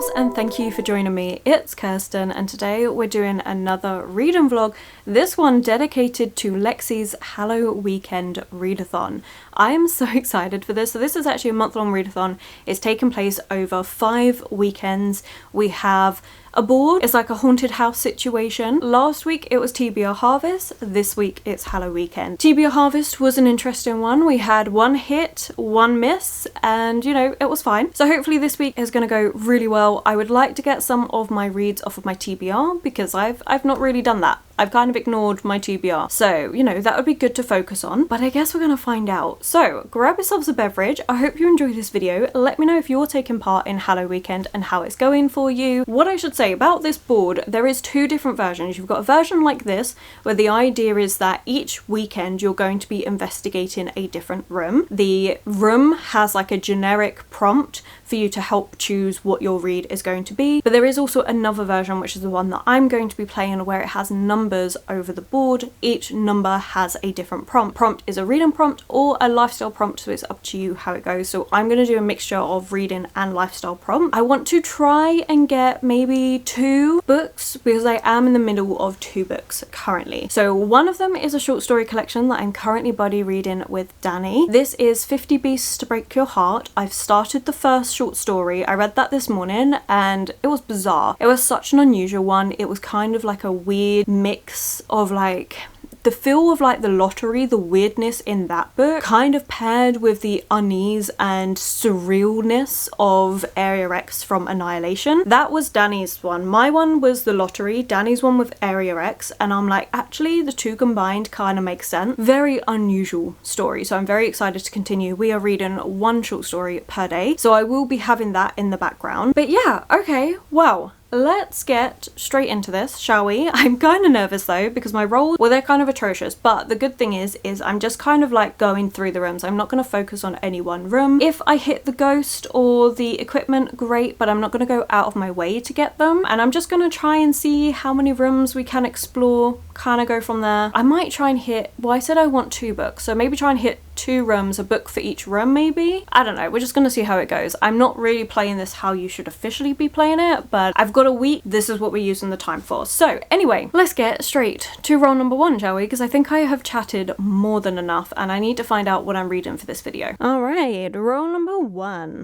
loves, and thank you for joining me. It's Kirsten and today we're doing another reading vlog, this one dedicated to Lexi's Halloweekend Readathon. I am so excited for this. So this is actually a month-long readathon. It's taken place over 5 weekends. We have a board. It's like a haunted house situation. Last week it was TBR Harvest. This week it's Halloweekend. TBR Harvest was an interesting one. We had 1 hit, 1 miss, and you know, it was fine. So hopefully this week is going to go really well. I would like to get some of my reads off of my TBR because I've not really done that. I've kind of ignored my TBR. So, you know, that would be good to focus on, but I guess we're gonna find out. So grab yourselves a beverage. I hope you enjoy this video. Let me know if you're taking part in Halloweekend and how it's going for you. What I should say about this board, there is 2 different versions. You've got a version like this, where the idea is that each weekend you're going to be investigating a different room. The room has like a generic prompt for you to help choose what your read is going to be. But there is also another version, which is the one that I'm going to be playing, where it has numbers over the board. Each number has a different prompt. Prompt is a reading prompt or a lifestyle prompt, so it's up to you how it goes. So I'm going to do a mixture of reading and lifestyle prompt. I want to try and get maybe 2 books because I am in the middle of 2 books currently. So one of them is a short story collection that I'm currently buddy reading with Danny. This is 50 Beasts to Break Your Heart. I've started the first short story. I read that this morning and it was bizarre. It was such an unusual one. It was kind of like a weird mix of like the feel of like The Lottery, the weirdness in that book, kind of paired with the unease and surrealness of Area X from Annihilation. That was Danny's one. My one was The Lottery, Danny's one with Area X, and I'm like, actually the 2 combined kind of makes sense. Very unusual story, so I'm very excited to continue. We are reading 1 short story per day, so I will be having that in the background. But yeah, okay, well, let's get straight into this, shall we? I'm kind of nervous though because my rolls, well, they're kind of atrocious, but the good thing is I'm just kind of like going through the rooms. I'm not going to focus on any one room. If I hit the ghost or the equipment, great, but I'm not going to go out of my way to get them. And I'm just going to try and see how many rooms we can explore, kind of go from there. I might try and hit, well, I said I want 2 books, so maybe try and hit 2 rooms, a book for each room maybe. I don't know, we're just gonna see how it goes. I'm not really playing this how you should officially be playing it, but I've got a week. This is what we're using the time for. So anyway, let's get straight to roll number 1, shall we? Because I think I have chatted more than enough and I need to find out what I'm reading for this video. All right, roll number 1.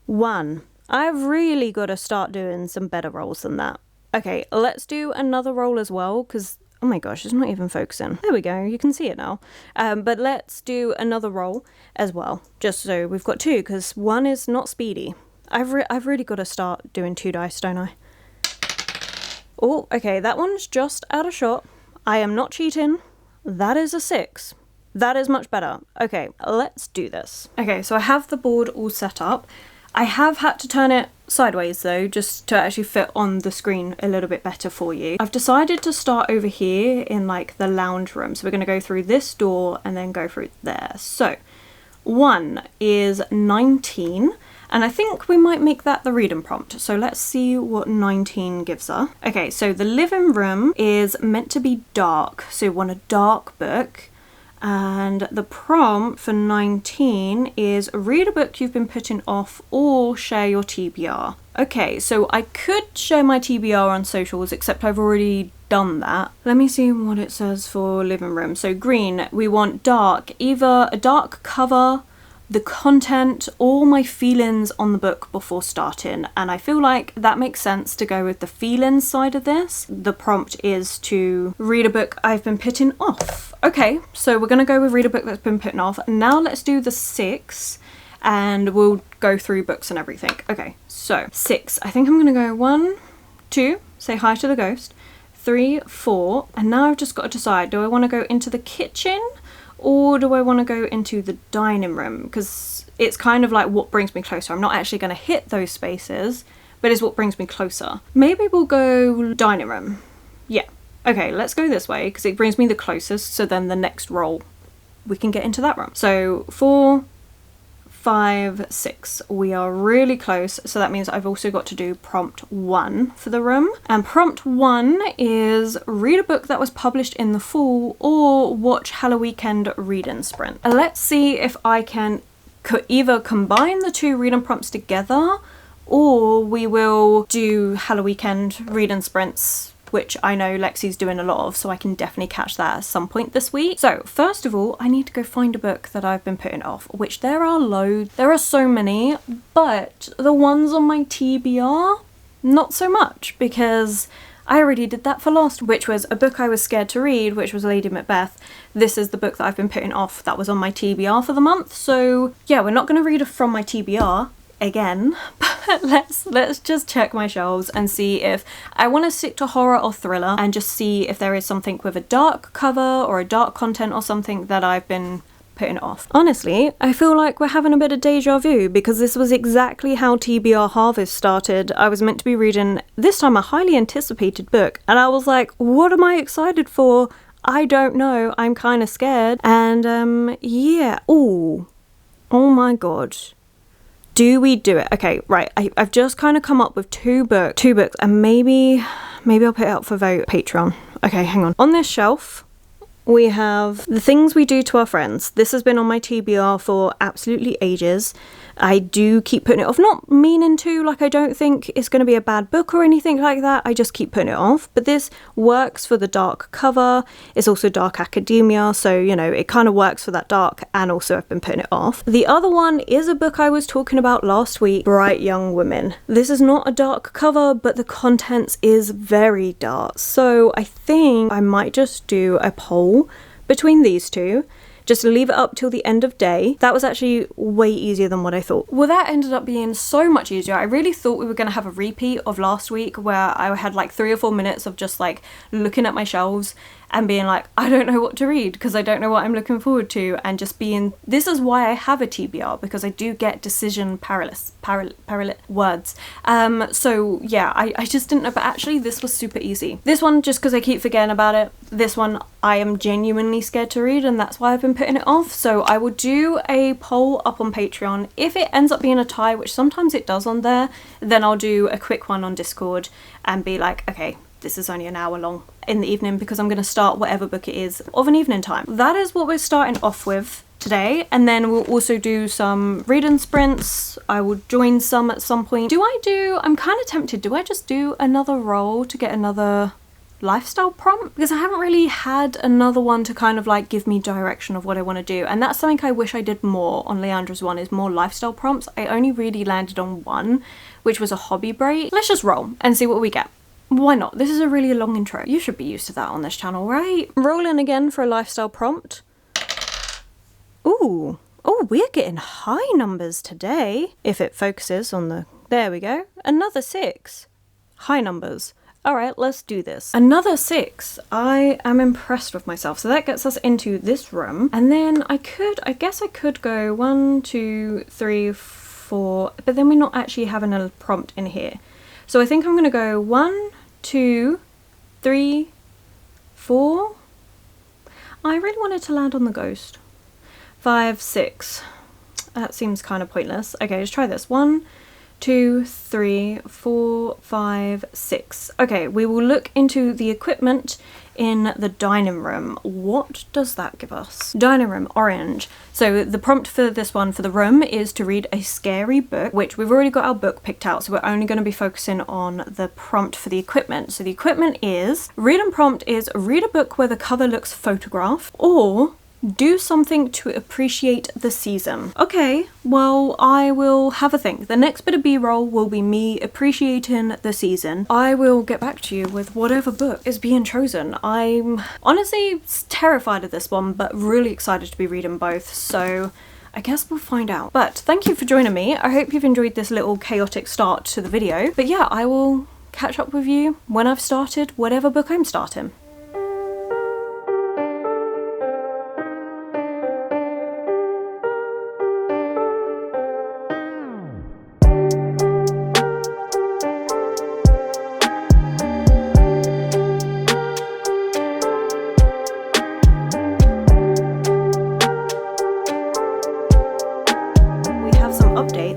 1. I've really got to start doing some better rolls than that. Okay, let's do another roll as well because oh my gosh, it's not even focusing. There we go, you can see it now. But let's do another roll as well, just so we've got 2, because 1 is not speedy. I've really got to start doing 2 dice, don't I? Oh, okay, that one's just out of shot. I am not cheating. That is a 6. That is much better. Okay, let's do this. Okay, so I have the board all set up. I have had to turn it sideways though, just to actually fit on the screen a little bit better for you. I've decided to start over here in like the lounge room. So we're going to go through this door and then go through there. So 1 is 19. And I think we might make that the reading prompt. So let's see what 19 gives her. Okay, so the living room is meant to be dark. So you want a dark book. And the prompt for 19 is read a book you've been putting off or share your TBR. Okay, so I could share my TBR on socials, except I've already done that. Let me see what it says for living room. So green, we want dark, either a dark cover, the content, or my feelings on the book before starting. And I feel like that makes sense to go with the feelings side of this. The prompt is to read a book I've been putting off. Okay, so we're gonna go with read a book that's been putting off. Now let's do the 6 and we'll go through books and everything. Okay, so 6, I think I'm gonna go 1, 2, say hi to the ghost, 3, 4, and now I've just got to decide, do I want to go into the kitchen or do I want to go into the dining room? Because it's kind of like what brings me closer. I'm not actually going to hit those spaces, but it's what brings me closer. Maybe we'll go dining room. Yeah. Okay, let's go this way because it brings me the closest. So then the next roll, we can get into that room. So 4, 5, 6. We are really close. So that means I've also got to do prompt 1 for the room. And prompt 1 is read a book that was published in the fall or watch Halloweekend Reading Sprint. Let's see if I can either combine the 2 reading prompts together or we will do Halloweekend reading sprints, which I know Lexi's doing a lot of, so I can definitely catch that at some point this week. So first of all, I need to go find a book that I've been putting off, which there are loads. There are so many, but the ones on my TBR, not so much, because I already did that for last, which was a book I was scared to read, which was Lady Macbeth. This is the book that I've been putting off that was on my TBR for the month. So yeah, we're not going to read from my TBR again, but let's just check my shelves and see if I want to stick to horror or thriller and just see if there is something with a dark cover or a dark content or something that I've been putting off. Honestly, I feel like we're having a bit of deja vu because this was exactly how TBR Harvest started. I was meant to be reading this time a highly anticipated book and I was like, what am I excited for? I don't know, I'm kind of scared. And yeah, oh my god. Do we do it? Okay, right. I've just kind of come up with two books, and maybe I'll put it up for vote Patreon. Okay, hang on. On this shelf, we have The Things We Do to Our Friends. This has been on my TBR for absolutely ages. I do keep putting it off, not meaning to, like I don't think it's going to be a bad book or anything like that, I just keep putting it off. But this works for the dark cover, it's also dark academia, so you know, it kind of works for that dark, and also I've been putting it off. The other one is a book I was talking about last week, Bright Young Women. This is not a dark cover, but the contents is very dark, so I think I might just do a poll between these two. Just leave it up till the end of day. That was actually way easier than what I thought. Well, that ended up being so much easier. I really thought we were going to have a repeat of last week where I had like 3 or 4 minutes of just like looking at my shelves and being like, I don't know what to read because I don't know what I'm looking forward to, and just being, this is why I have a TBR, because I do get decision paralysis words. So yeah, I just didn't know, but actually this was super easy. This one, just because I keep forgetting about it, this one I am genuinely scared to read, and that's why I've been putting it off. So I will do a poll up on Patreon. If it ends up being a tie, which sometimes it does on there, then I'll do a quick one on Discord and be like, okay, this is only an hour long in the evening because I'm going to start whatever book it is of an evening time. That is what we're starting off with today, and then we'll also do some reading sprints. I will join some at some point. I'm kind of tempted, do I just do another roll to get another lifestyle prompt? Because I haven't really had another one to kind of like give me direction of what I want to do, and that's something I wish I did more on Leandra's one, is more lifestyle prompts. I only really landed on one, which was a hobby break. Let's just roll and see what we get. Why not? This is a really long intro. You should be used to that on this channel, right? Rolling again for a lifestyle prompt. Ooh. Oh, we're getting high numbers today. If it focuses on the... There we go. Another 6. High numbers. All right, let's do this. Another 6. I am impressed with myself. So that gets us into this room. And then I guess I could go 1, 2, 3, 4, but then we're not actually having a prompt in here. So I think I'm gonna go 1, 2, 3, 4. I really wanted to land on the ghost. 5, 6. That seems kind of pointless. Okay, let's try this. 1, 2, 3, 4, 5, 6. Okay, we will look into the equipment in the dining room. What does that give us? Dining room, orange. So the prompt for this one for the room is to read a scary book, which we've already got our book picked out, so we're only going to be focusing on the prompt for the equipment. So the equipment is, reading prompt is read a book where the cover looks photographed, or do something to appreciate the season. Okay, well, I will have a think. The next bit of B-roll will be me appreciating the season. I will get back to you with whatever book is being chosen. I'm honestly terrified of this one, but really excited to be reading both, so I guess we'll find out. But thank you for joining me. I hope you've enjoyed this little chaotic start to the video. But yeah, I will catch up with you when I've started whatever book I'm starting.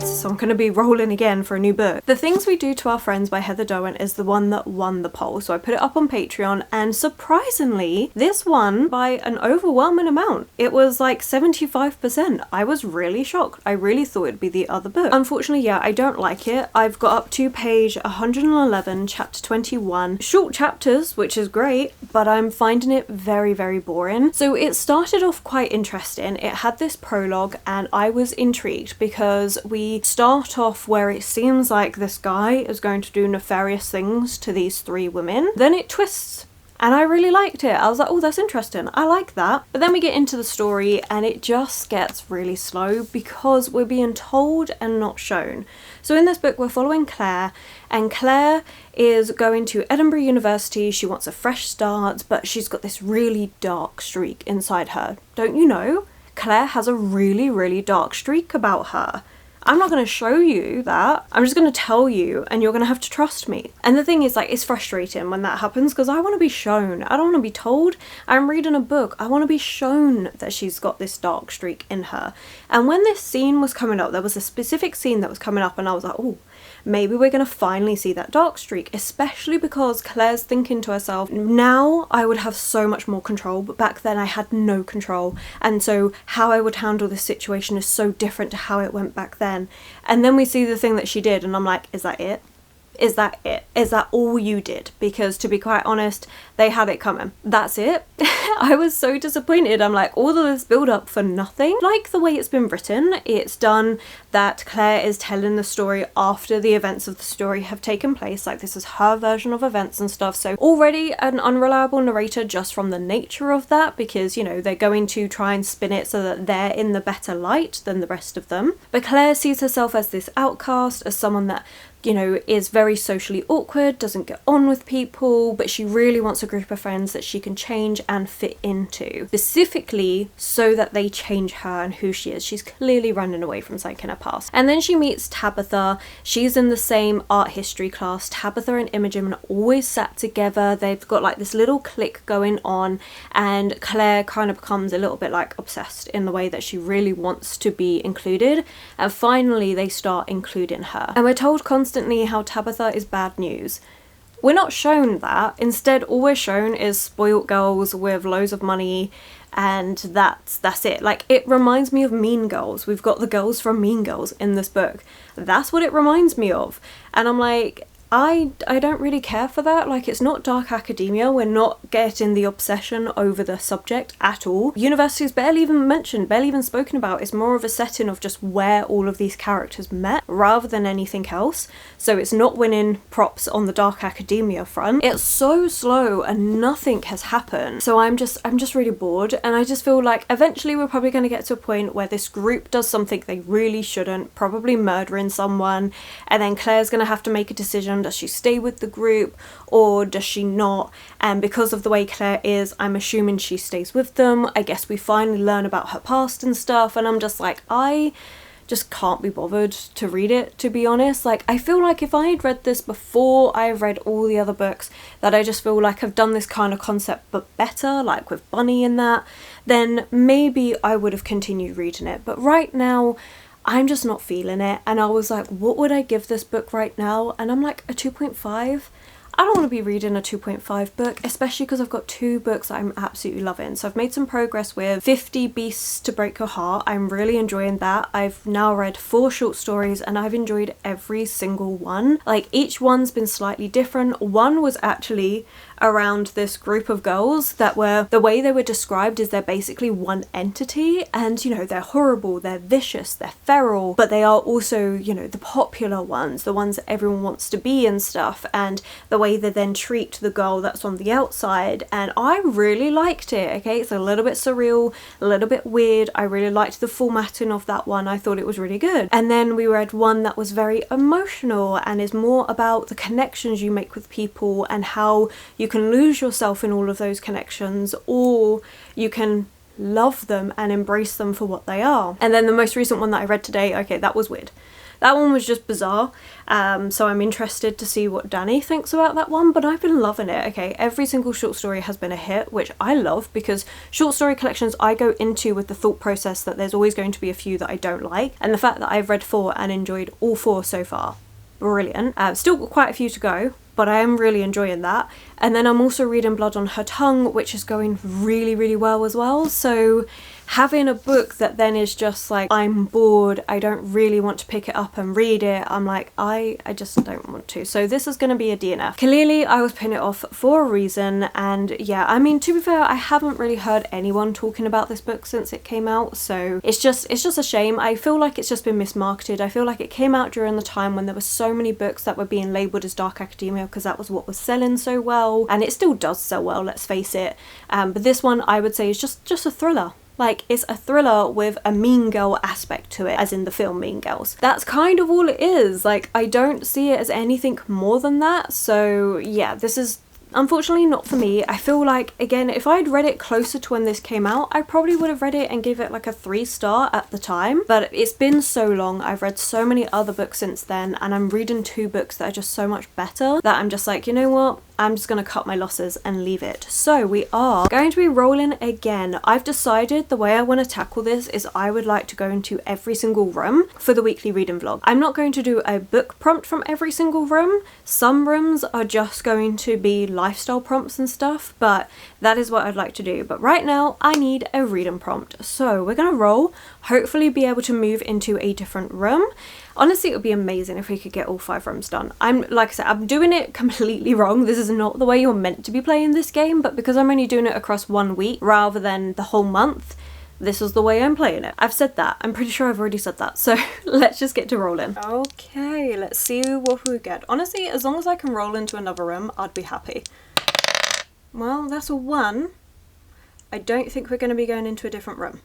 So I'm going to be rolling again for a new book. The Things We Do to Our Friends by Heather Doan is the one that won the poll. So I put it up on Patreon, and surprisingly, this won by an overwhelming amount. It was like 75%. I was really shocked. I really thought it'd be the other book. Unfortunately, yeah, I don't like it. I've got up to page 111, chapter 21. Short chapters, which is great, but I'm finding it very, very boring. So it started off quite interesting. It had this prologue, and I was intrigued because we start off where it seems like this guy is going to do nefarious things to these three women. Then it twists. And I really liked it. I was like, oh, that's interesting. I like that. But then we get into the story and it just gets really slow because we're being told and not shown. So in this book, we're following Claire, and Claire is going to Edinburgh University. She wants a fresh start, but she's got this really dark streak inside her. Don't you know? Claire has a really, really dark streak about her. I'm not going to show you that. I'm just going to tell you, and you're going to have to trust me. And the thing is, like, it's frustrating when that happens because I want to be shown. I don't want to be told. I'm reading a book. I want to be shown that she's got this dark streak in her. And when this scene was coming up, there was a specific scene that was coming up, and I was like, oh, maybe we're going to finally see that dark streak, especially because Claire's thinking to herself, now I would have so much more control, but back then I had no control. And so how I would handle this situation is so different to how it went back then. And then we see the thing that she did, and I'm like, is that it? Is that it? Is that all you did? Because to be quite honest, they had it coming. That's it. I was so disappointed. I'm like, all of this build up for nothing. Like the way it's been written, it's done that Claire is telling the story after the events of the story have taken place. Like this is her version of events and stuff. So already an unreliable narrator just from the nature of that, because, you know, they're going to try and spin it so that they're in the better light than the rest of them. But Claire sees herself as this outcast, as someone that, you know, is very socially awkward, doesn't get on with people, but she really wants a group of friends that she can change and fit into, specifically so that they change her and who she is. She's clearly running away from something in her past. And then she meets Tabitha. She's in the same art history class. Tabitha and Imogen are always sat together. They've got like this little clique going on, and Claire kind of becomes a little bit like obsessed in the way that she really wants to be included, and finally they start including her. And we're told constantly how Tabitha is bad news. We're not shown that. Instead, all we're shown is spoilt girls with loads of money, and that's it. Like, it reminds me of Mean Girls. We've got the girls from Mean Girls in this book. That's what it reminds me of. And I'm like, I don't really care for that. Like, it's not dark academia. We're not getting the obsession over the subject at all. University is barely even mentioned, barely even spoken about. It's more of a setting of just where all of these characters met rather than anything else. So it's not winning props on the dark academia front. It's so slow and nothing has happened. So I'm just really bored, and I just feel like eventually we're probably going to get to a point where this group does something they really shouldn't, probably murdering someone, and then Claire's going to have to make a decision. Does she stay with the group or does she not? And because of the way Claire is, I'm assuming she stays with them. I guess we finally learn about her past and stuff, and I'm just like, I just can't be bothered to read it, to be honest. Like, I feel like if I had read this before I've read all the other books, that I just feel like I've done this kind of concept but better, like with Bunny and that, then maybe I would have continued reading it. But right now, I'm just not feeling it, and I was like, what would I give this book right now? And I'm like, a 2.5? I don't want to be reading a 2.5 book, especially because I've got two books that I'm absolutely loving. So I've made some progress with 50 Beasts to Break Your Heart. I'm really enjoying that. I've now read 4 short stories and I've enjoyed every single one. Like, each one's been slightly different. One was actually around this group of girls that were, the way they were described is they're basically one entity, and, you know, they're horrible, they're vicious, they're feral, but they are also, you know, the popular ones, the ones that everyone wants to be and stuff, and the way they then treat the girl that's on the outside. And I really liked it. Okay, it's a little bit surreal, a little bit weird. I really liked the formatting of that one. I thought it was really good. And then we read one that was very emotional and is more about the connections you make with people and how you can lose yourself in all of those connections, or you can love them and embrace them for what they are. And then the most recent one that I read today, okay, that was weird. That one was just bizarre. So I'm interested to see what Danny thinks about that one, but I've been loving it. Okay, every single short story has been a hit, which I love, because short story collections I go into with the thought process that there's always going to be a few that I don't like, and the fact that I've read 4 and enjoyed all 4 so far, brilliant. Still got quite a few to go, but I am really enjoying that. And then I'm also reading Blood on Her Tongue, which is going really, really well as well. So having a book that then is just like, I'm bored, I don't really want to pick it up and read it, I'm like, I just don't want to. So this is going to be a DNF. Clearly I was putting it off for a reason, and yeah, I mean, to be fair, I haven't really heard anyone talking about this book since it came out, so it's just a shame. I feel like it's just been mismarketed. I feel like it came out during the time when there were so many books that were being labelled as dark academia because that was what was selling so well, and it still does sell well, let's face it. But this one I would say is just a thriller. Like, it's a thriller with a mean girl aspect to it, as in the film Mean Girls. That's kind of all it is. Like, I don't see it as anything more than that. So yeah, this is unfortunately not for me. I feel like, again, if I'd read it closer to when this came out, I probably would have read it and give it like a 3-star at the time. But it's been so long, I've read so many other books since then, and I'm reading 2 books that are just so much better that I'm just like, you know what? I'm just going to cut my losses and leave it. So we are going to be rolling again. I've decided the way I want to tackle this is I would like to go into every single room for the weekly reading vlog. I'm not going to do a book prompt from every single room. Some rooms are just going to be lifestyle prompts and stuff, but that is what I'd like to do. But right now I need a reading prompt. So we're going to roll, hopefully be able to move into a different room. Honestly, it would be amazing if we could get all 5 rooms done. Like I said, I'm doing it completely wrong. This is not the way you're meant to be playing this game, but because I'm only doing it across 1 week rather than the whole month, this is the way I'm playing it. I've said that. I'm pretty sure I've already said that. So let's just get to rolling. Okay, let's see what we get. Honestly, as long as I can roll into another room, I'd be happy. Well, that's a 1. I don't think we're going to be going into a different room.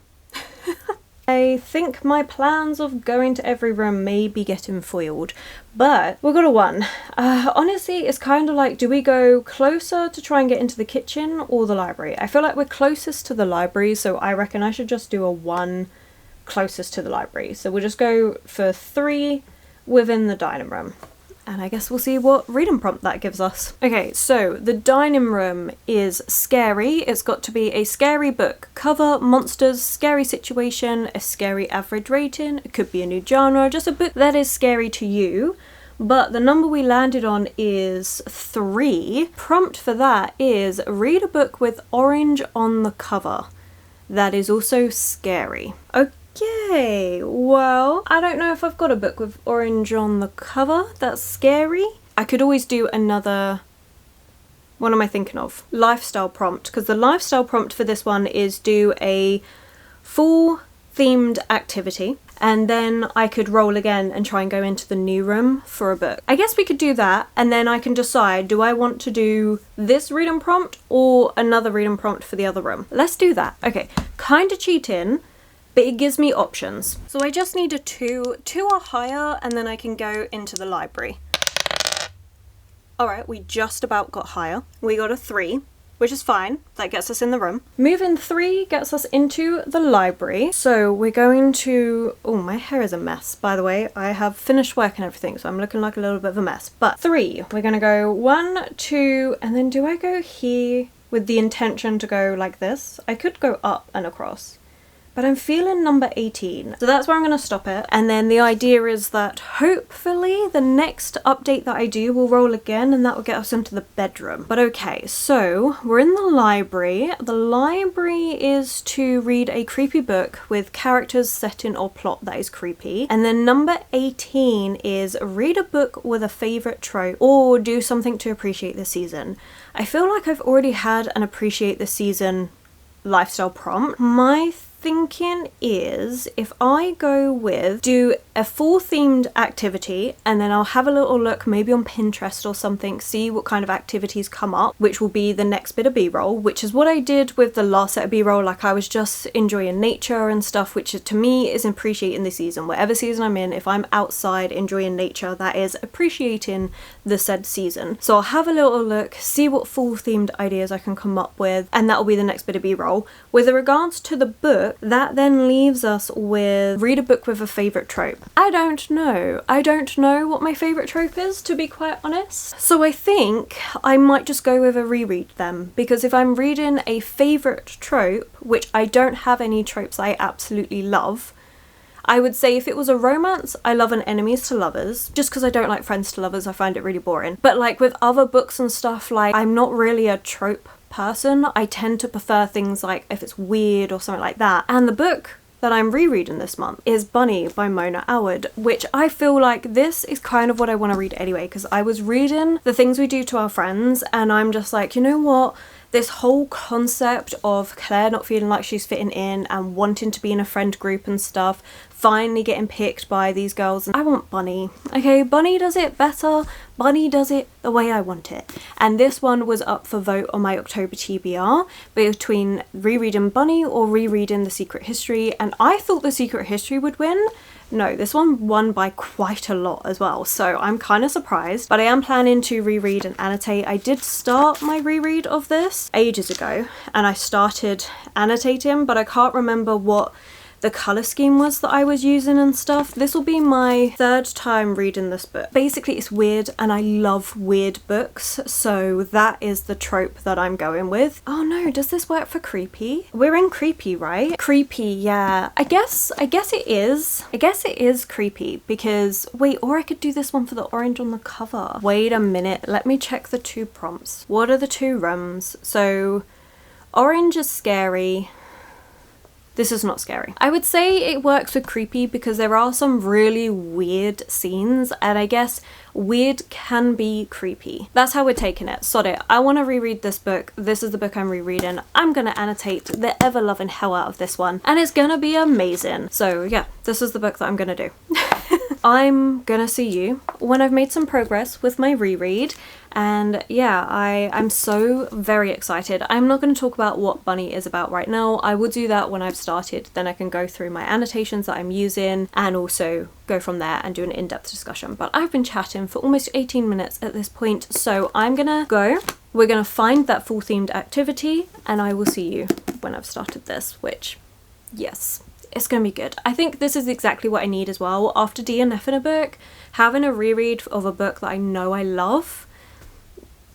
I think my plans of going to every room may be getting foiled, but we've got a 1. Honestly, it's kind of like, do we go closer to try and get into the kitchen or the library? I feel like we're closest to the library, so I reckon I should just do a 1 closest to the library. So we'll just go for 3 within the dining room. And I guess we'll see what reading prompt that gives us. Okay, so the dining room is scary. It's got to be a scary book. Cover, monsters, scary situation, a scary average rating. It could be a new genre, just a book that is scary to you. But the number we landed on is 3. Prompt for that is read a book with orange on the cover. That is also scary. Okay, well, I don't know if I've got a book with orange on the cover that's scary. I could always do another, what am I thinking of? Lifestyle prompt, because the lifestyle prompt for this one is do a full themed activity, and then I could roll again and try and go into the new room for a book. I guess we could do that, and then I can decide, do I want to do this reading prompt or another reading prompt for the other room? Let's do that. Okay, kind of cheating, but it gives me options. So I just need a 2. 2 are higher, and then I can go into the library. Alright, we just about got higher. We got a 3, which is fine. That gets us in the room. Moving 3 gets us into the library. So we're going to... Oh, my hair is a mess, by the way. I have finished work and everything, so I'm looking like a little bit of a mess. But 3, we're going to go 1, 2, and then do I go here with the intention to go like this? I could go up and across, but I'm feeling number 18. So that's where I'm gonna stop it. And then the idea is that hopefully the next update that I do will roll again, and that will get us into the bedroom. But okay, so we're in the library. The library is to read a creepy book with characters, setting, or plot that is creepy. And then number 18 is read a book with a favorite trope or do something to appreciate the season. I feel like I've already had an appreciate the season lifestyle prompt. My thinking is if I go with do a full themed activity, and then I'll have a little look maybe on Pinterest or something, see what kind of activities come up, which will be the next bit of b-roll, which is what I did with the last set of b-roll. Like, I was just enjoying nature and stuff, which to me is appreciating the season. Whatever season I'm in, if I'm outside enjoying nature, that is appreciating the said season. So I'll have a little look, see what full themed ideas I can come up with, and that'll be the next bit of b-roll. With regards to the book, book. That then leaves us with read a book with a favourite trope. I don't know. I don't know what my favourite trope is, to be quite honest. So I think I might just go with a reread then, because if I'm reading a favourite trope, which I don't have any tropes I absolutely love, I would say if it was a romance, I love an enemies to lovers, just because I don't like friends to lovers, I find it really boring. But like with other books and stuff, like I'm not really a trope person. I tend to prefer things like if it's weird or something like that. And the book that I'm rereading this month is Bunny by Mona Awad, which I feel like this is kind of what I want to read anyway, because I was reading The Things We Do to Our Friends and I'm just like, you know what? This whole concept of Claire not feeling like she's fitting in and wanting to be in a friend group and stuff, finally getting picked by these girls. And I want Bunny. Okay, Bunny does it better. Bunny does it the way I want it. And this one was up for vote on my October TBR between rereading Bunny or rereading The Secret History. And I thought The Secret History would win. No, this one won by quite a lot as well, so I'm kind of surprised, but I am planning to reread and annotate. I did start my reread of this ages ago, and I started annotating, but I can't remember what the colour scheme was that I was using and stuff. This will be my third time reading this book. Basically, it's weird, and I love weird books, so that is the trope that I'm going with. Oh no, does this work for creepy? We're in creepy, right? Creepy, yeah. I guess it is. I guess it is creepy because, wait, or I could do this one for the orange on the cover. Wait a minute, let me check the two prompts. What are the two rooms? So, orange is scary. This is not scary. I would say it works with creepy because there are some really weird scenes, and I guess weird can be creepy. That's how we're taking it. Sod it. I want to reread this book. This is the book I'm rereading. I'm gonna annotate the ever-loving hell out of this one, and it's gonna be amazing. So yeah, this is the book that I'm gonna do. I'm gonna see you when I've made some progress with my reread. And yeah, I'm so very excited. I'm not going to talk about what Bunny is about right now. I will do that when I've started. Then I can go through my annotations that I'm using and also go from there and do an in-depth discussion. But I've been chatting for almost 18 minutes at this point, so I'm gonna go. We're gonna find that full themed activity and I will see you when I've started this, which, yes. It's gonna be good. I think this is exactly what I need as well. After DNFing a book, having a reread of a book that I know I love,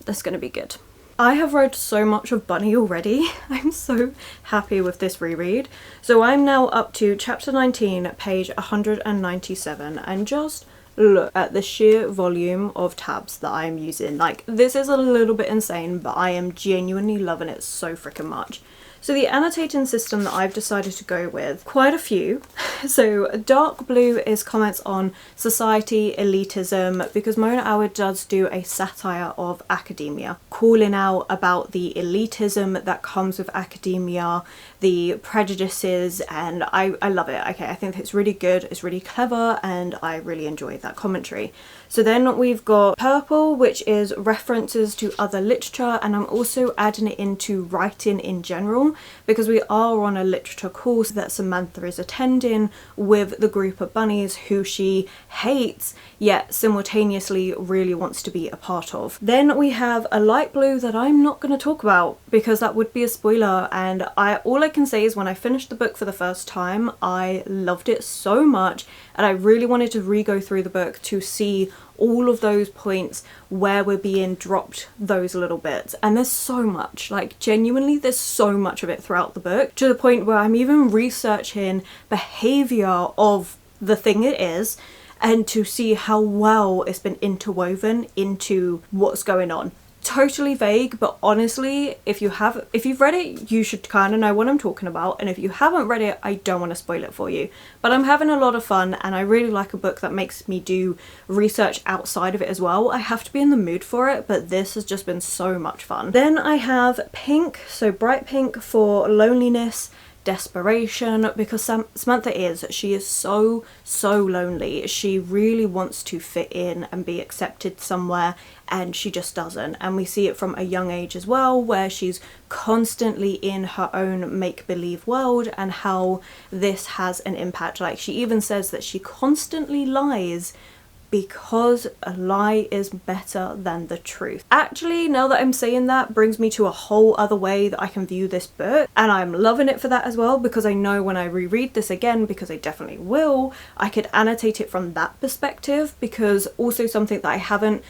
that's gonna be good. I have read so much of Bunny already. I'm so happy with this reread. So I'm now up to chapter 19, page 197, and just look at the sheer volume of tabs that I am using. Like, this is a little bit insane, but I am genuinely loving it so freaking much. So the annotating system that I've decided to go with, quite a few. So dark blue is comments on society, elitism, because Mona Awad does do a satire of academia, calling out about the elitism that comes with academia, the prejudices, and I love it. Okay, I think it's really good, it's really clever, and I really enjoy that commentary. So then we've got purple, which is references to other literature, and I'm also adding it into writing in general because we are on a literature course that Samantha is attending with the group of bunnies who she hates yet simultaneously really wants to be a part of. Then we have a light blue that I'm not going to talk about because that would be a spoiler, and all I can say is when I finished the book for the first time, I loved it so much and I really wanted to re-go through the book to see all of those points where we're being dropped those little bits, and there's so much, like genuinely there's so much of it throughout the book, to the point where I'm even researching behaviour of the thing it is and to see how well it's been interwoven into what's going on. Totally vague, but honestly, if you've read it, you should kind of know what I'm talking about, and if you haven't read it, I don't want to spoil it for you. But I'm having a lot of fun, and I really like a book that makes me do research outside of it as well. I have to be in the mood for it, but this has just been so much fun. Then I have pink, so bright pink for loneliness, desperation, because Samantha she is so lonely. She really wants to fit in and be accepted somewhere, and she just doesn't. And we see it from a young age as well, where she's constantly in her own make-believe world, and how this has an impact. Like, she even says that she constantly lies because a lie is better than the truth. Actually, now that I'm saying that, brings me to a whole other way that I can view this book, and I'm loving it for that as well, because I know when I reread this again, because I definitely will, I could annotate it from that perspective, because also something that I haven't,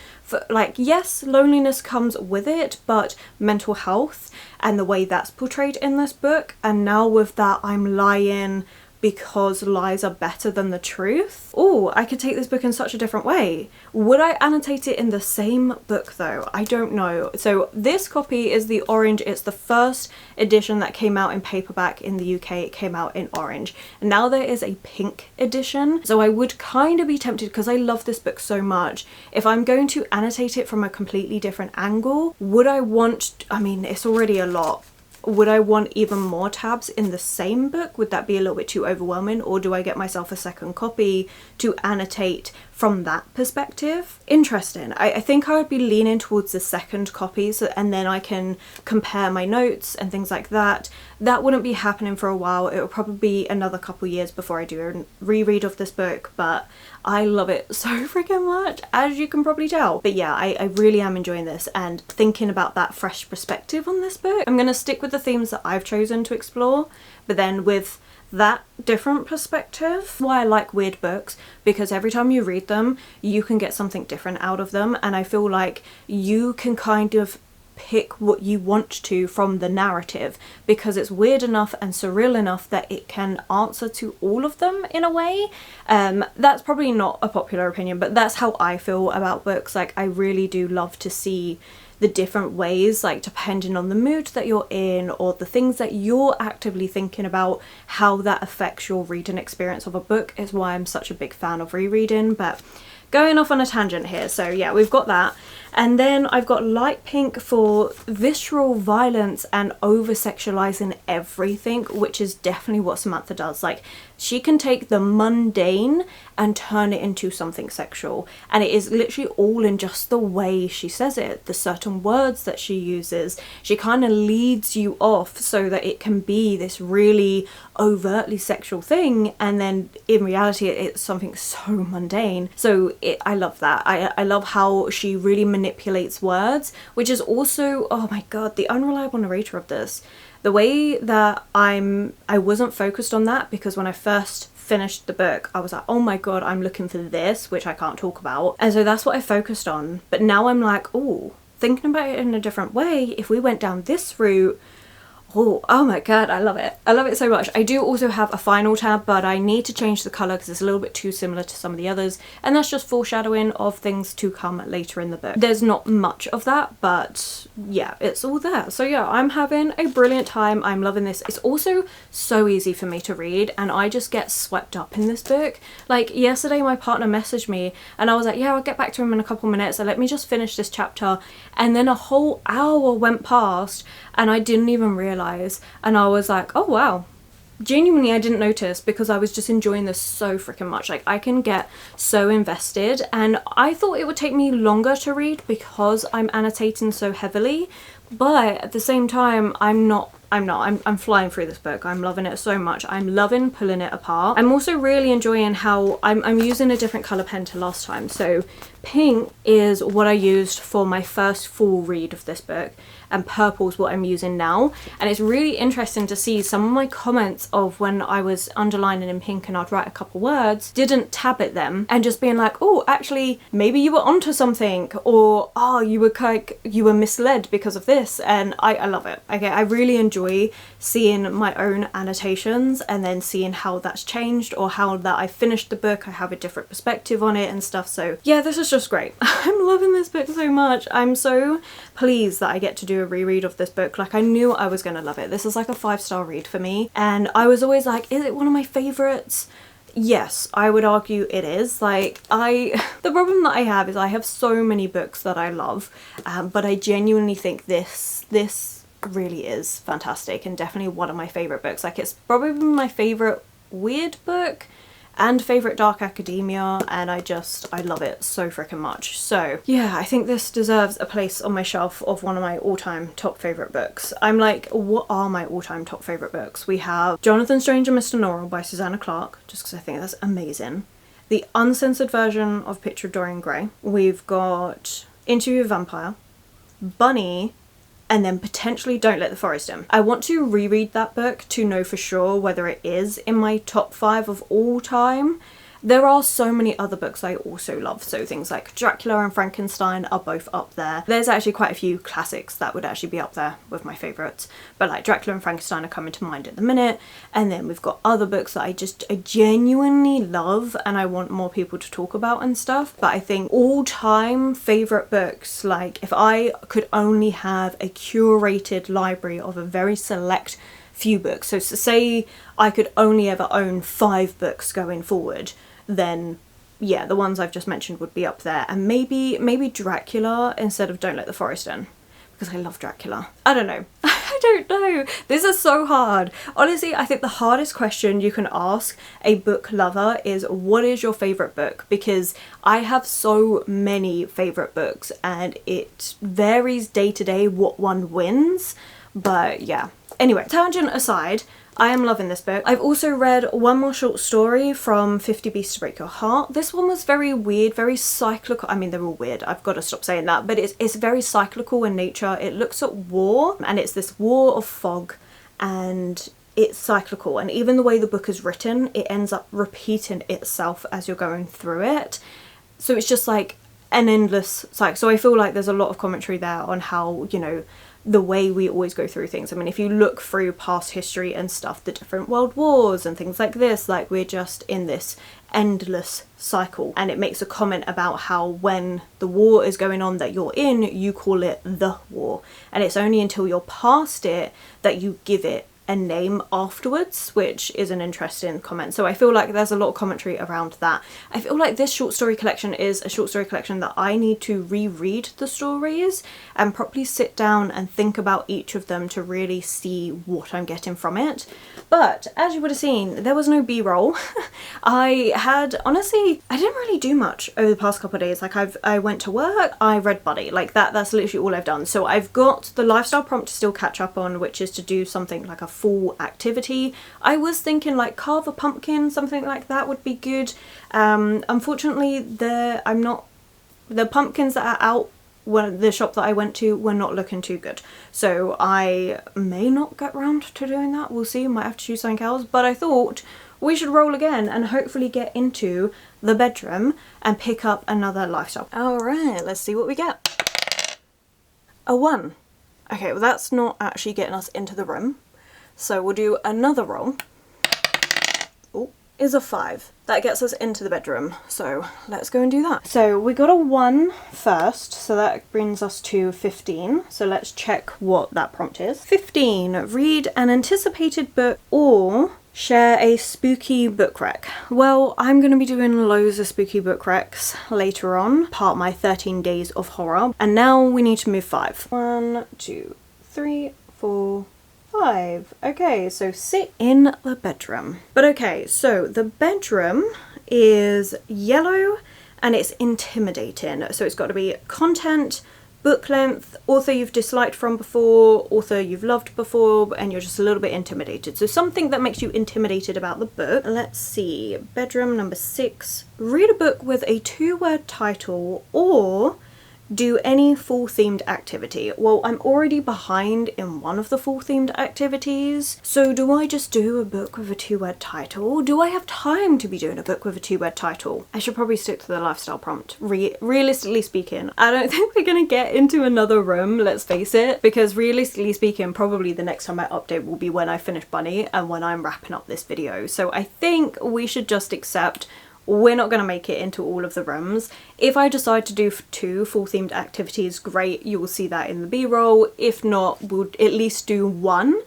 like, yes, loneliness comes with it, but mental health and the way that's portrayed in this book, and now with that I'm lying because lies are better than the truth. Oh, I could take this book in such a different way. Would I annotate it in the same book though? I don't know. So this copy is the orange. It's the first edition that came out in paperback in the UK. It came out in orange. And now there is a pink edition. So I would kind of be tempted, because I love this book so much, if I'm going to annotate it from a completely different angle, would I want, I mean, it's already a lot. Would I want even more tabs in the same book? Would that be a little bit too overwhelming? Or do I get myself a second copy to annotate from that perspective? Interesting. I think I would be leaning towards the second copy, so, and then I can compare my notes and things like that. That wouldn't be happening for a while. It will probably be another couple years before I do a reread of this book, but I love it so freaking much, as you can probably tell. But yeah, I really am enjoying this and thinking about that fresh perspective on this book. I'm going to stick with the themes that I've chosen to explore, but then with that different perspective. Why I like weird books, because every time you read them, you can get something different out of them, and I feel like you can kind of pick what you want to from the narrative, because it's weird enough and surreal enough that it can answer to all of them in a way. That's probably not a popular opinion, but that's how I feel about books. Like, I really do love to see the different ways, like depending on the mood that you're in or the things that you're actively thinking about, how that affects your reading experience of a book, is why I'm such a big fan of rereading. But going off on a tangent here, so yeah, we've got that. And then I've got light pink for visceral violence and over-sexualizing everything, which is definitely what Samantha does. Like, she can take the mundane and turn it into something sexual. And it is literally all in just the way she says it, the certain words that she uses. She kind of leads you off so that it can be this really overtly sexual thing, and then in reality it's something so mundane. So I love that. I love how she really manipulates words, which is also, oh my god, the unreliable narrator of this. The way that I wasn't focused on that, because when I first finished the book I was like, oh my god, I'm looking for this, which I can't talk about, and so that's what I focused on. But now I'm like, oh, thinking about it in a different way, if we went down this route, oh my god, I love it. I love it so much. I do also have a final tab, but I need to change the colour because it's a little bit too similar to some of the others, and that's just foreshadowing of things to come later in the book. There's not much of that, but yeah, it's all there. So yeah, I'm having a brilliant time. I'm loving this. It's also so easy for me to read, and I just get swept up in this book. Like yesterday my partner messaged me and I was like, yeah, I'll get back to him in a couple minutes, so let me just finish this chapter, and then a whole hour went past and I didn't even realise, and I was like, oh wow. Genuinely, I didn't notice because I was just enjoying this so freaking much. Like, I can get so invested, and I thought it would take me longer to read because I'm annotating so heavily, but at the same time I'm flying through this book. I'm loving it so much. I'm loving pulling it apart. I'm also really enjoying how I'm using a different colour pen to last time. So pink is what I used for my first full read of this book, and purple is what I'm using now. And it's really interesting to see some of my comments of when I was underlining in pink and I'd write a couple words, didn't tab at them, and just being like, oh, actually maybe you were onto something, or oh, you were misled because of this. And I love it. Okay, I really enjoy seeing my own annotations and then seeing how that's changed, or how that I finished the book, I have a different perspective on it and stuff. So yeah, this is just great. I'm loving this book so much. I'm so pleased that I get to do a reread of this book. Like, I knew I was gonna love it. This is like a 5-star read for me, and I was always like, is it one of my favorites? Yes, I would argue it is. Like, the problem that I have is I have so many books that I love, but I genuinely think this really is fantastic, and definitely one of my favorite books. Like, it's probably my favorite weird book and favorite dark academia, and I love it so freaking much. So yeah, I think this deserves a place on my shelf of one of my all-time top favorite books. I'm like, what are my all-time top favorite books? We have Jonathan Strange and Mr. Norrell by Susanna Clarke, just because I think that's amazing. the uncensored version of Picture of Dorian Gray. We've got Interview with a Vampire, Bunny, and then potentially Don't Let the Forest In. I want to reread that book to know for sure whether it is in my top 5 of all time. There are so many other books I also love, so things like Dracula and Frankenstein are both up there. There's actually quite a few classics that would actually be up there with my favourites, but like Dracula and Frankenstein are coming to mind at the minute, and then we've got other books that I genuinely love and I want more people to talk about and stuff. But I think all-time favourite books, like if I could only have a curated library of a very select few books, so say I could only ever own 5 books going forward, then yeah, the ones I've just mentioned would be up there, and maybe Dracula instead of Don't Let the Forest In, because I love Dracula. I don't know. I don't know. This is so hard. Honestly, I think the hardest question you can ask a book lover is, what is your favourite book? Because I have so many favourite books and it varies day to day what one wins. But yeah. Anyway, tangent aside, I am loving this book. I've also read one more short story from 50 Beasts to Break Your Heart. This one was very weird, very cyclical. I mean, they're all weird. I've got to stop saying that. But it's very cyclical in nature. It looks at war, and it's this war of fog, and it's cyclical. And even the way the book is written, it ends up repeating itself as you're going through it. So it's just like an endless cycle. So I feel like there's a lot of commentary there on how, you know, the way we always go through things. I mean, if you look through past history and stuff, the different world wars and things like this, like we're just in this endless cycle. And it makes a comment about how when the war is going on that you're in, you call it the war. And it's only until you're past it that you give it a name afterwards, which is an interesting comment. So I feel like there's a lot of commentary around that. I feel like this short story collection is a short story collection that I need to reread the stories and properly sit down and think about each of them to really see what I'm getting from it. But as you would have seen, there was no b-roll. I didn't really do much over the past couple of days. Like I went to work, I read Buddy, like that's literally all I've done. So I've got the lifestyle prompt to still catch up on, which is to do something like a full activity. I was thinking like carve a pumpkin, something like that would be good. Unfortunately, the pumpkins that are out, the shop that I went to, were not looking too good. So I may not get round to doing that. We'll see. Might have to choose something else. But I thought we should roll again and hopefully get into the bedroom and pick up another lifestyle. Alright, let's see what we get. A 1. Okay, well that's not actually getting us into the room. So we'll do another roll. Oh, is a 5. That gets us into the bedroom. So let's go and do that. So we got a 1 first, so that brings us to 15. So let's check what that prompt is. 15, read an anticipated book or share a spooky book rec. Well, I'm going to be doing loads of spooky book recs later on, part of my 13 days of horror. And now we need to move 5. 1, 2, 3, 4, 5. Okay, so sit in the bedroom. But okay, so the bedroom is yellow and it's intimidating. So it's got to be content, book length, author you've disliked from before, author you've loved before, and you're just a little bit intimidated. So something that makes you intimidated about the book. Let's see, bedroom number 6. Read a book with a 2-word title or do any fall themed activity. Well, I'm already behind in one of the fall themed activities, so do I just do a book with a 2-word title? Do I have time to be doing a book with a 2-word title? I should probably stick to the lifestyle prompt. Realistically speaking, I don't think we're gonna get into another room, let's face it, because realistically speaking, probably the next time I update will be when I finish Bunny and when I'm wrapping up this video. So I think we should just accept we're not going to make it into all of the rooms. If I decide to do 2 full themed activities, great, you will see that in the b-roll. If not, we'll at least do 1,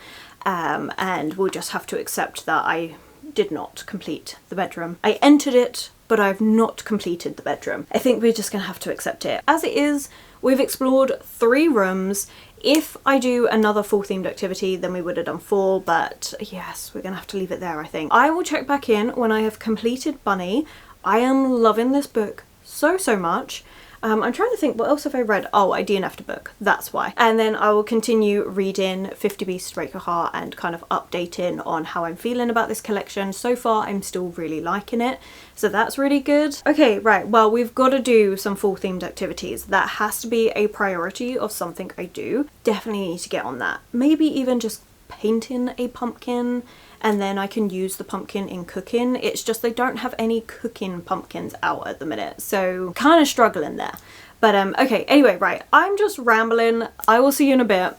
and we'll just have to accept that I did not complete the bedroom. I entered it, but I've not completed the bedroom. I think we're just going to have to accept it. As it is, we've explored 3 rooms. If I do another full themed activity, then we would have done 4, but yes, we're gonna have to leave it there, I think. I will check back in when I have completed Bunny. I am loving this book so much. I'm trying to think, what else have I read? Oh, I DNF'd a book, that's why. And then I will continue reading 50 Beasts to Break Your Heart and kind of updating on how I'm feeling about this collection. So far, I'm still really liking it, so that's really good. Okay, right, well, we've got to do some fall themed activities. That has to be a priority of something I do. Definitely need to get on that. Maybe even just painting a pumpkin, and then I can use the pumpkin in cooking. It's just they don't have any cooking pumpkins out at the minute, so kind of struggling there. But okay, anyway, right, I'm just rambling. I will see you in a bit.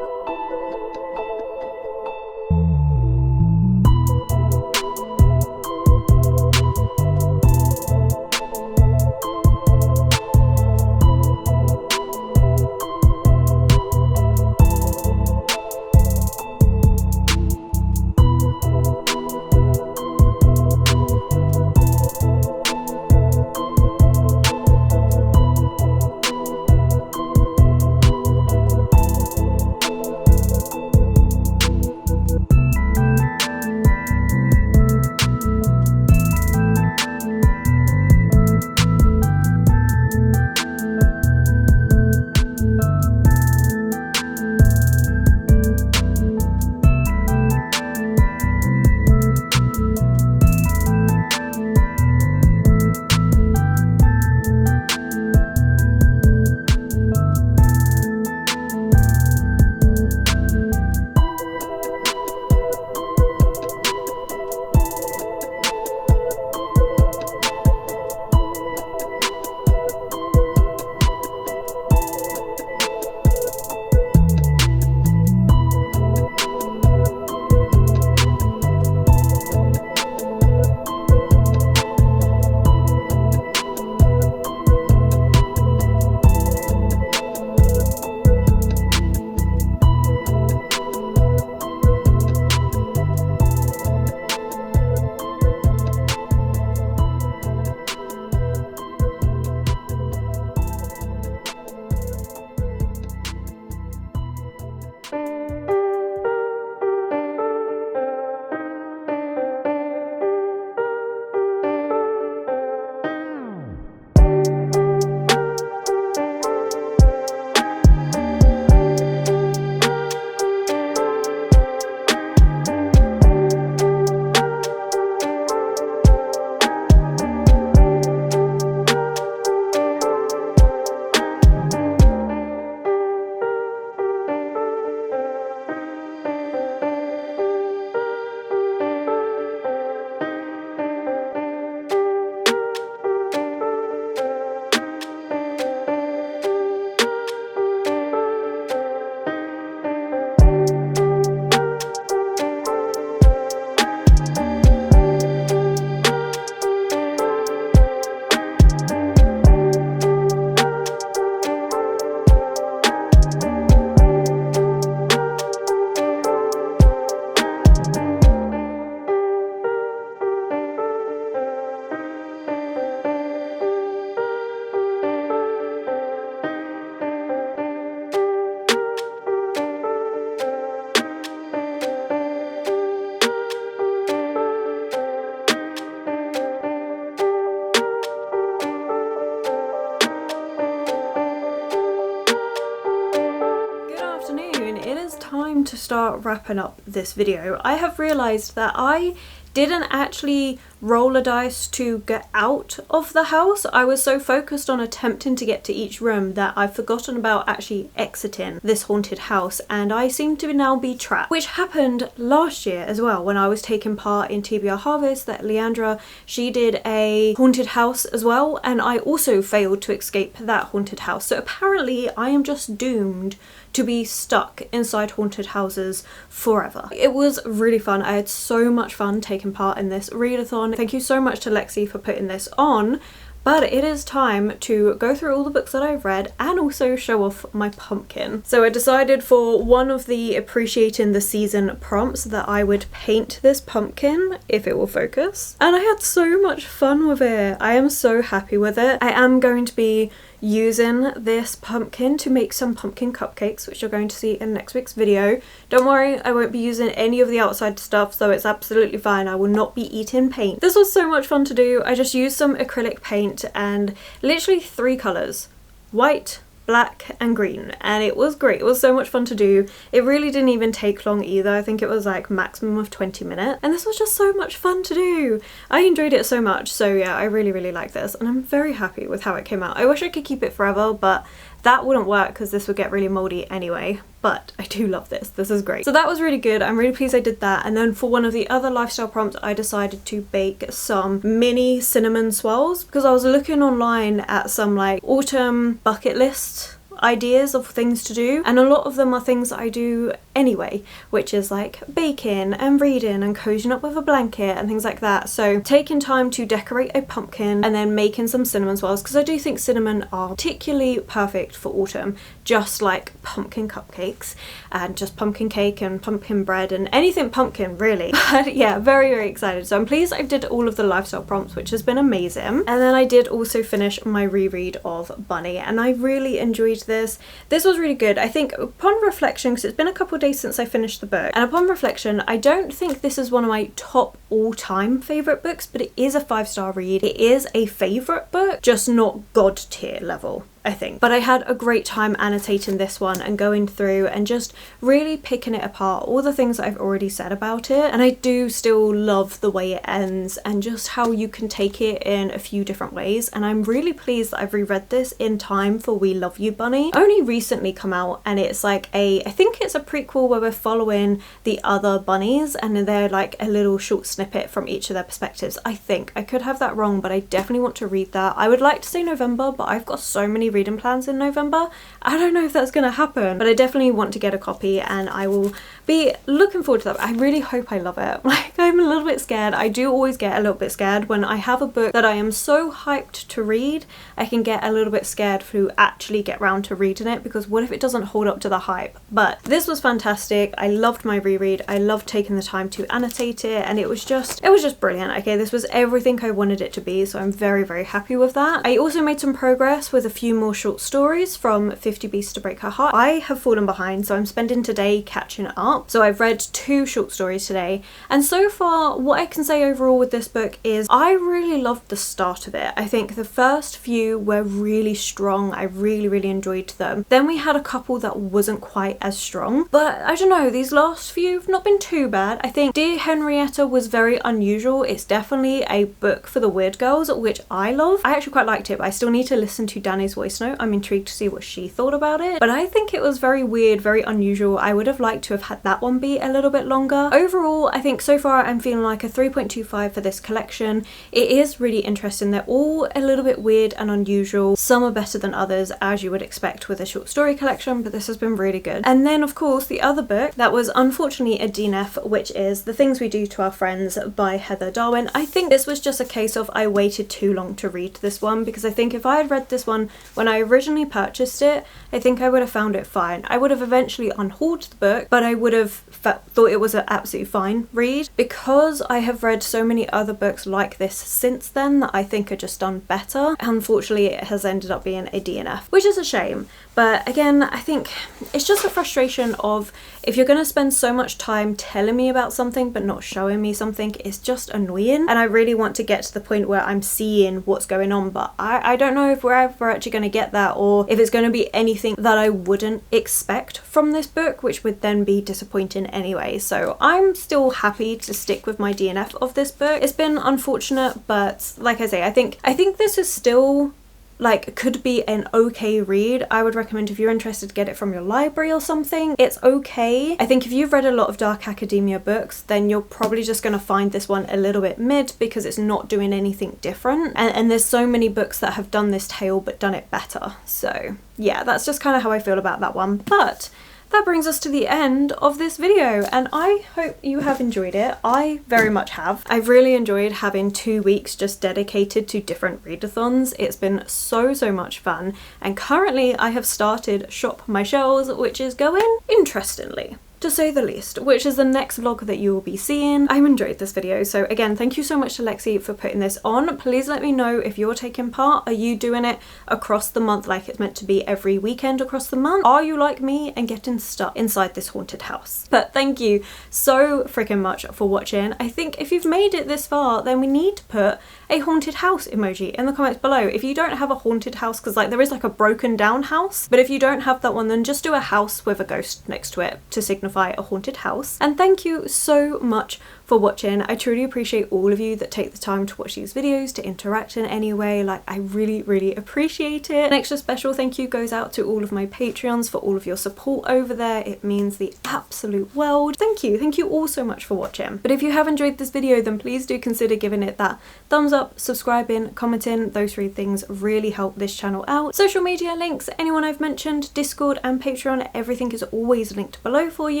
time to start wrapping up this video. I have realised that I didn't actually roll a dice to get out of the house. I was so focused on attempting to get to each room that I've forgotten about actually exiting this haunted house, and I seem to now be trapped, which happened last year as well when I was taking part in TBR Harvest. That Leandra, she did a haunted house as well, and I also failed to escape that haunted house. So apparently I am just doomed to be stuck inside haunted houses forever. It was really fun. I had so much fun taking part in this readathon. Thank you so much to Lexi for putting this on. But it is time to go through all the books that I've read and also show off my pumpkin. So I decided for one of the appreciating the season prompts that I would paint this pumpkin if it will focus. And I had so much fun with it. I am so happy with it. I am going to be using this pumpkin to make some pumpkin cupcakes, which you're going to see in next week's video. Don't worry, I won't be using any of the outside stuff, so it's absolutely fine. I will not be eating paint. This was so much fun to do. I just used some acrylic paint and literally 3 colours: white, black and green, and it was great. It was so much fun to do. It really didn't even take long either. I think it was like maximum of 20 minutes, and this was just so much fun to do. I enjoyed it so much, so yeah, I really like this, and I'm very happy with how it came out. I wish I could keep it forever, but that wouldn't work because this would get really moldy anyway, but I do love this. This is great. So that was really good. I'm really pleased I did that. And then for one of the other lifestyle prompts, I decided to bake some mini cinnamon swirls because I was looking online at some like autumn bucket list ideas of things to do, and a lot of them are things that I do anyway, which is like baking and reading and cozying up with a blanket and things like that. So taking time to decorate a pumpkin and then making some cinnamon swirls, because I do think cinnamon are particularly perfect for autumn, just like pumpkin cupcakes and just pumpkin cake and pumpkin bread and anything pumpkin really. But yeah, very excited. So I'm pleased I did all of the lifestyle prompts, which has been amazing. And then I did also finish my reread of Bunny, and I really enjoyed this. This was really good. I think upon reflection, because it's been a couple of days since I finished the book, and upon reflection, I don't think this is one of my top all-time favourite books, but it is a 5-star read. It is a favourite book, just not god tier level, I think. But I had a great time annotating this one and going through and just really picking it apart, all the things that I've already said about it. And I do still love the way it ends and just how you can take it in a few different ways. And I'm really pleased that I've reread this in time for We Love You Bunny. Only recently come out, and it's like I think it's a prequel where we're following the other bunnies and they're like a little short snippet from each of their perspectives. I think. I could have that wrong, but I definitely want to read that. I would like to say November, but I've got so many reading plans in November. I don't know if that's going to happen, but I definitely want to get a copy and I will be looking forward to that. I really hope I love it. Like, I'm a little bit scared. I do always get a little bit scared when I have a book that I am so hyped to read. I can get a little bit scared to actually get round to reading it, because what if it doesn't hold up to the hype? But this was fantastic. I loved my reread. I loved taking the time to annotate it, and it was just brilliant. Okay, this was everything I wanted it to be, so I'm very happy with that. I also made some progress with a few more short stories from 50 Beasts to Break Her Heart. I have fallen behind, so I'm spending today catching up. So I've read 2 short stories today, and so far what I can say overall with this book is I really loved the start of it. I think the first few were really strong. I really enjoyed them. Then we had a couple that wasn't quite as strong, but I don't know, these last few have not been too bad. I think Dear Henrietta was very unusual. It's definitely a book for the weird girls, which I love. I actually quite liked it, but I still need to listen to Danny's voice note. I'm intrigued to see what she thought about it, but I think it was very weird, very unusual. I would have liked to have had that one be a little bit longer. Overall, I think so far I'm feeling like a 3.25 for this collection. It is really interesting. They're all a little bit weird and unusual. Some are better than others, as you would expect with a short story collection, but this has been really good. And then of course the other book that was unfortunately a DNF, which is The Things We Do to Our Friends by Heather Darwin. I think this was just a case of I waited too long to read this one, because I think if I had read this one when I originally purchased it, I think I would have found it fine. I would have eventually unhauled the book, but I would have thought it was an absolutely fine read. Because I have read so many other books like this since then that I think are just done better, unfortunately it has ended up being a DNF, which is a shame. But again, I think it's just a frustration of, if you're going to spend so much time telling me about something but not showing me something, it's just annoying. And I really want to get to the point where I'm seeing what's going on, but I don't know if we're ever actually going to get that, or if it's going to be anything that I wouldn't expect from this book, which would then be disappointing anyway. So I'm still happy to stick with my DNF of this book. It's been unfortunate, but like I say, I think this is still like could be an okay read. I would recommend, if you're interested, to get it from your library or something. It's okay. I think if you've read a lot of dark academia books, then you're probably just going to find this one a little bit mid, because it's not doing anything different, and there's so many books that have done this tale but done it better. So yeah, that's just kind of how I feel about that one. But that brings us to the end of this video, and I hope you have enjoyed it. I very much have. I've really enjoyed having 2 weeks just dedicated to different readathons. It's been so much fun, and currently I have started Shop My Shelves, which is going interestingly, to say the least, which is the next vlog that you will be seeing. I enjoyed this video, so again, thank you so much to Lexi for putting this on. Please let me know if you're taking part. Are you doing it across the month like it's meant to be every weekend across the month? Are you like me and getting stuck inside this haunted house? But thank you so freaking much for watching. I think if you've made it this far, then we need to put a haunted house emoji in the comments below. If you don't have a haunted house, because like there is like a broken down house, but if you don't have that one, then just do a house with a ghost next to it to signify a haunted house. And thank you so much for watching. I truly appreciate all of you that take the time to watch these videos, to interact in any way. Like, I really appreciate it. An extra special thank you goes out to all of my Patreons for all of your support over there. It means the absolute world. Thank you all so much for watching. But if you have enjoyed this video, then please do consider giving it that thumbs up, subscribing, commenting. Those 3 things really help this channel out. Social media links, anyone I've mentioned, Discord and Patreon, everything is always linked below for you.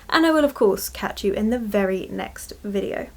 And I will of course catch you in the very next video.